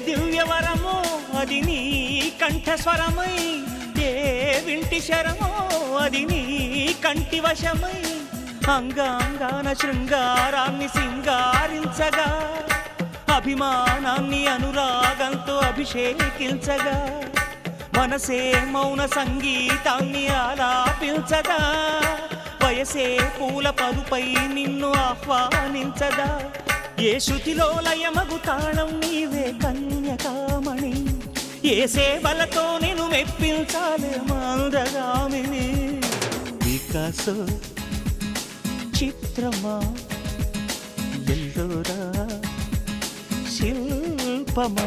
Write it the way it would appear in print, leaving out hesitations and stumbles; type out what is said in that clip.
దివ్యవరమో అది నీ కంఠస్వరమై, ఏ వింటి శరమో అది నీ కంటి వశమై, అంగాంగాన శృంగారాన్ని సింగారించగా, అభిమానాన్ని అనురాగంతో అభిషేకించగా, మనసే మౌన సంగీతాన్ని ఆలాపించగా, వయసే పూల పరుపై నిన్ను ఆహ్వానించదా, ఏ శృతిలో లయమగు తాళం నీవే కన్యకామణి, ఏ సేవలతో నేను మెప్పించాలే మందగామిని. వికాసో చిత్రమా ఎల్లోరా శిల్పమా